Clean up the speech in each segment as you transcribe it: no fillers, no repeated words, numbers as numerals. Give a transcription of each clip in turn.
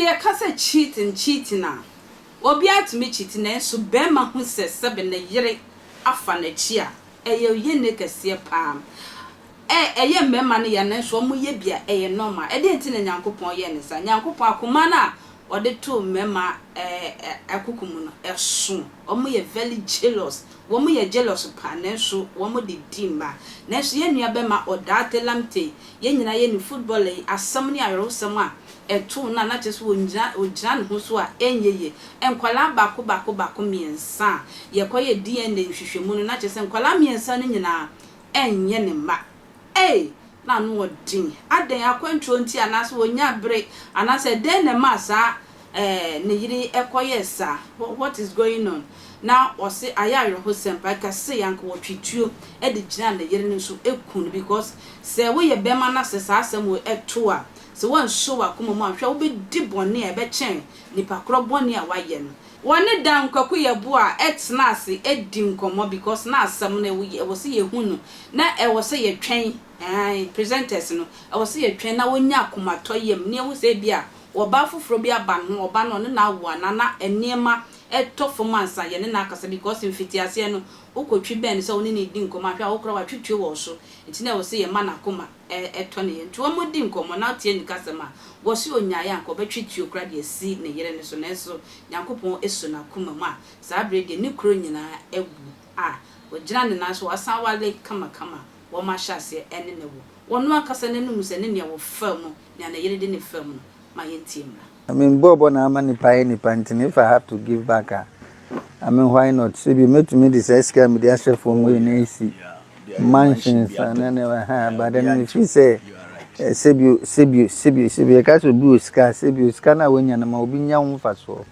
ya kasa cheating na obi atumi cheating na so bema hu se sebe na yire afa na chi a eye ye ne kase pam eye mmema ne ya na so mo ye bia eye normal e de nti na Nyankopon ye ne sa Nyankopon akoma na ode to mmema akukumu no eso omo ye very jealous womo ye jealous pa na so womo de dimba na so ye nua bema Odartey Lamptey ye nyina ye ni football yi asam ne ayerosam a eto na na cheso ogina ne ho so a enyeye enkwala bako miensa ye koye DNA hwehwemu no na chese enkwala miensa ne nyina enye ne ma na no odin aden akwantro nti anase wonya bre anase den ne ma sa ne yiri ekoye sa what is going on now ose ayare ho sempa ka se yanko wotwituo e de gina ne yiri ne so ekun because se wo ye bema na se sa asem wo eto a so one show akoma mu ahwa wo be di bone e be chen nipa kro bone a waye no wone dan kwaku ye bo a etna ase edi nkomo because na asem na wo se ye hunu na e wo se ye twen presenters no e wo se ye twen na wonya akoma to yem ne wo se bia wo ba foforo bi aba no oba no na wo na enema etofo mansa ye ne na akasa because mfitiase no okotwi ben se woni ne di nkomo ahwa wo kro wa twetwe wo so enti na wo se ye mana akoma eto ne nti wo modi nkomo na tie ni kasema wo se onyaye anko betwetwe okra de si ne yere ne so na so Nyankopon eso na akoma mu a sa bre de ne kro nyina ewu wo gina ne na so asan wale kama wo ma hyase ene ne wo wono akasa ne num se ne ne wo fam na ne yere de ne fam no ma yentie mra I mean, Bobo na mani pantin. If I have to give back, I mean, why not? So you made to me this scam with the actual phone way in AC mansions and then never have. But then if you say, Sebu, catch a blue sky, Sebu, scanner when you're not being young for so.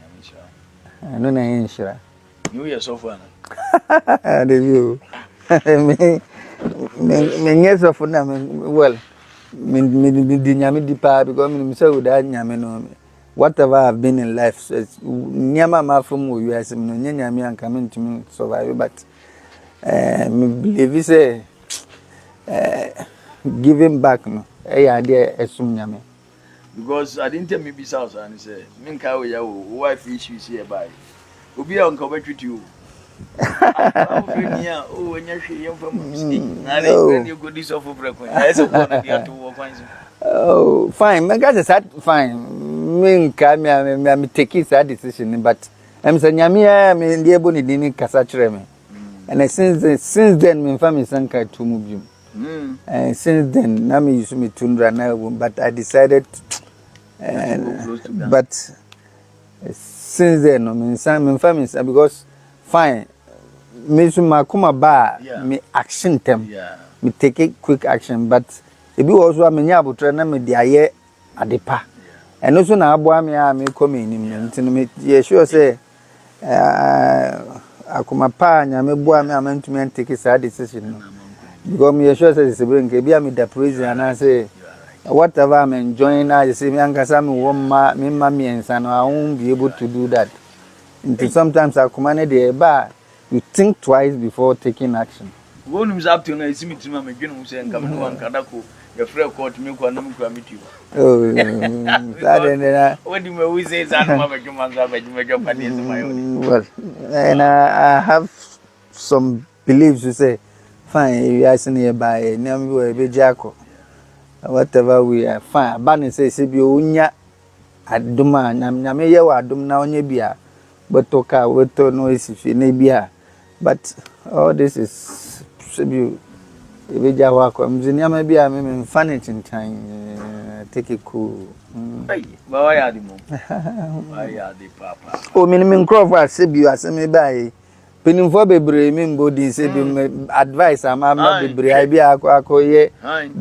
I don't know, sure. You are so fun. The view. Me, yes, of them. Well, me, Nyami Dipa, because me, so that Nyami no. Whatever I've been in life, so nyama mafumu you as me nyami and coming to me survive, but me believe say giving back no idea esum nyame because I didn't tell me this house and say me ka we ya wife issues here by obi a nka betwit you oh when you share your family na let you go this of frequent I say one dey to work once. Oh fine, my guys said fine. Me take that decision, but I'm saying me the able ni kasa chere me. And since then me family sanka to move. And since then na me use me tundra na but I decided but since then me family because fine me kuma ba me action them. Me take a quick action but if you also me nya abutre na me dia ye adepa. And also na aboa me a me come nim nti no me ye sure say akoma pa nya me boa me amantumi take that decision no because me sure say se bring ke bia me da praise and say whatever I'm enjoying I say me ankasa me woma me ma me ensa no I won't be able to do that until sometimes akoma ne dey ba you think twice before taking action Go nim up to na isi me tima me dwenu say nka me no ankadako your friend court me kwa na me kwa metu. Oh, that what do we say? Well, and I have some beliefs to say, fine, you are nearby, never Jaco. Whatever we are fine. Banner says, if you unya at Duma, Namaya, Dum now, Nebia, but Toka, what noise if you nebia. But all this is you. If you walk, maybe I'm funny in time. Take it cool. Why are the mom? Why are the papa? Oh, minimum crop was Sibu as me by penning for baby, mean body, Sibu advice. I'm not the Bribe, Aquacoye,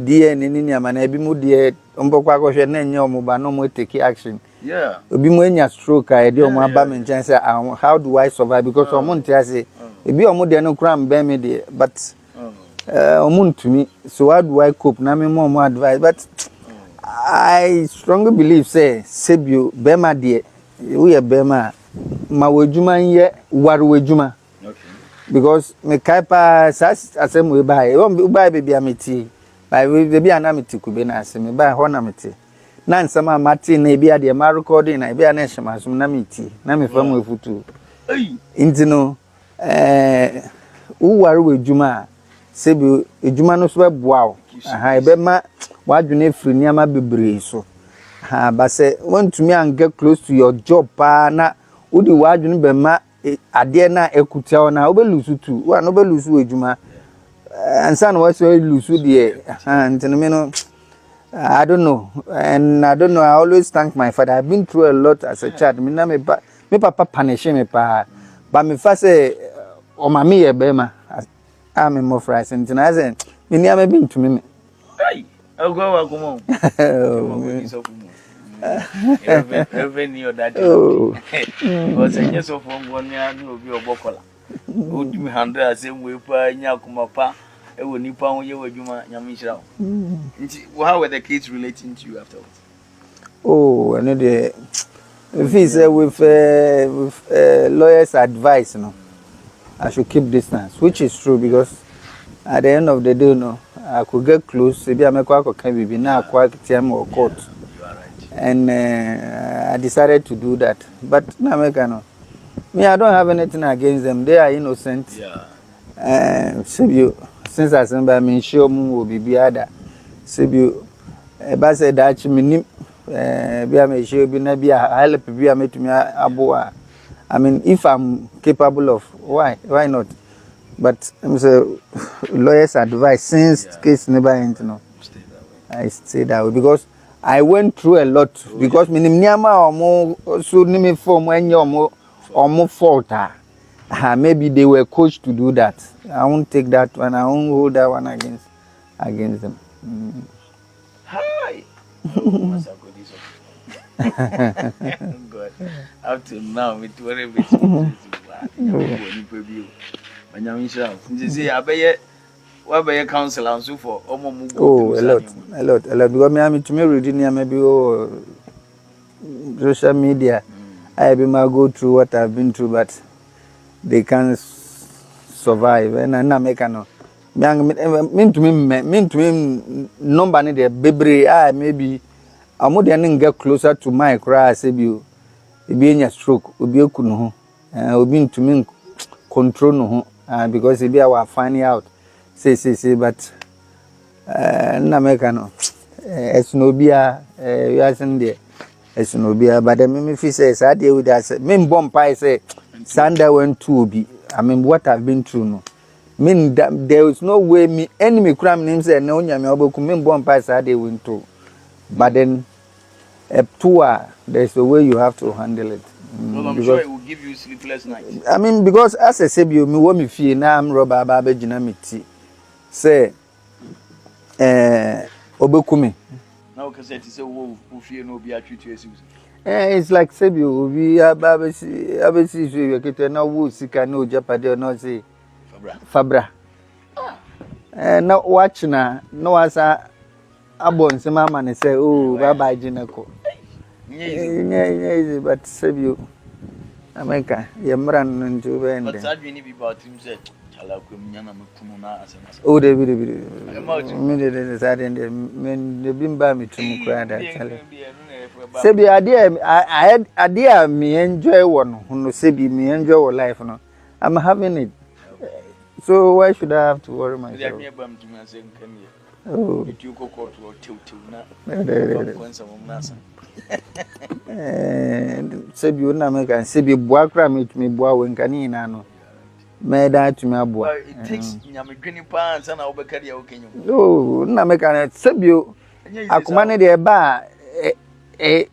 dear, and Indian, and I be moody, Umboquaco, and your mobile no more take action. Yeah, be when you stroke, I do my bam chance. How do I survive? Because for Monte, I say, if you are more than no cram, baby, but. To me, so how do I cope? Na me more advice, but I strongly believe say Sebu Bema dear, we are Bema, ma wejuma ye waru wejuma. Okay. Because me kaipa sas asem we buy, won't buy baby amity, by baby anamity kubena se me buy honamity. na nsama mati na ebi ade ma recording na ebi ana hema so na meti na me fam efutu inti no uware wejuma sebi ejuma no so beboa o aha ebe ma wadwene free niama bebre so ha ba se want me and get close to your job pa na udi wadwene be ma ade na ekutia na obelusu tu wa no belusu ejuma ansa no was lusu de ha ntino me no I don't know, and I don't know. I always thank my father. I've been through a lot as a child. Me papa punish me pa, but me first say, "Oh, mommy, bema." I'm more friends, and I say, "Me never been to me." Hey, I'll go come on. Every near that. Was a yes of 1 year no be a bocola. Would you handle the same way pa Yakumapa? Ewo nipa won ye wadwuma nyamishira. How were the kids relating to you afterwards? Oh, and the fees with lawyers' advice, I should keep distance, which is true because at the end of the day, I could get close. Maybe I make can be now quite time or court. You are right. And I decided to do that. But now me, I don't have anything against them. They are innocent. Yeah. Since I remember, I sure will be other. Sibu, but said that me, be a sure be na be a help be a to me aboa. I mean, if I'm capable of, why not? But I'm say lawyers' advice since case never end, I stay that way because I went through a lot. Because me niama or more so name form when you're more fault. Maybe they were coached to do that. I won't take that one. I won't hold that one against them. Hi. God. Up to now, with whatever it's what counsel and so for a lot. Because me to me reading maybe social media. I be my go through what I've been through, but they can't survive. And I make no. Mean to me, nobody there, baby. Maybe I'm more than get closer to my cry. Say you be in a stroke, will be a kuno, will be to me control no, because it be our finding out. Say, but na make no. It's no be a you are there. It's no be a but me feel says I deal with that. Me bomb pie say. Sanda went to be. I mean, what I've been through, no. Mean that there is no way me enemy crime names and no nyame oboku me bomb pass they went to. But then there's a way you have to handle it. Well, I'm sure it will give you sleepless nights. I mean, because as I said, you me want me feel now I'm robber babe jinamiti. Say oboku me. Now because it is a wolf who fear no be actually to you. It's like Sebio, we are Babesi, you get no wood, Sika, no Japade, or no say Fabra. Now watch now, no as a born some man and say, oh, Rabbi Jinako. Yeah, but Sebio, America, Yamran and Juve. But I didn't be about him said, oh, they will be immediately decided the bimba me to cry. Sebi idea me enjoy one who sebi me enjoy life no. I'm having it. So why should I have to worry myself? Oh. Sebi una make and sebi boakra me boa when kanina no. Me that to me boa. It takes nyame dwene pa ansa na obekari ya okenyo. Oh, na make and sebi akumane de ba a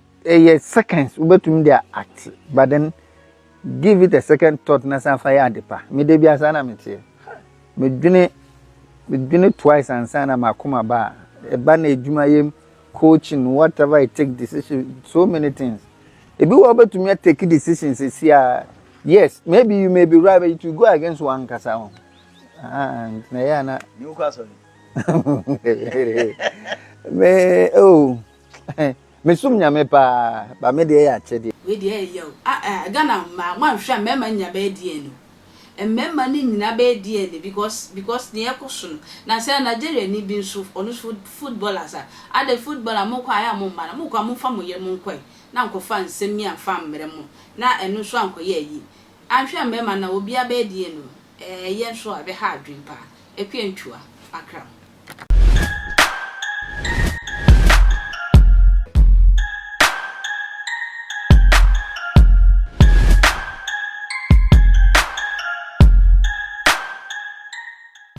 seconds ubetum their act, but then give it a second thought na san fire adepa. Me de bia sana metie. Me dwene twice and sana makoma ba. E ba na edwuma yem coaching whatever I take decision so many things. E be wo betum take decisions here. Yes, maybe you may be right but you go against one kasa. And na ya na new castle. Me oh me sum nyame pa ba me de ya chede we de yo Ghana ma hwa me ma nya ba die no Mmemma ni nyina be die because ne ekoso na say Nigeria ni bi nso ono footballers a the footballer mo kwa ya mo ma na mo kwa mo fa mo ye mo nkwa na nkofa nsem mi afa mmere mo na eno so ankoye yi ahwe mmemma na obi abe die no ye nso abe ha adwen pa ekwentwa akra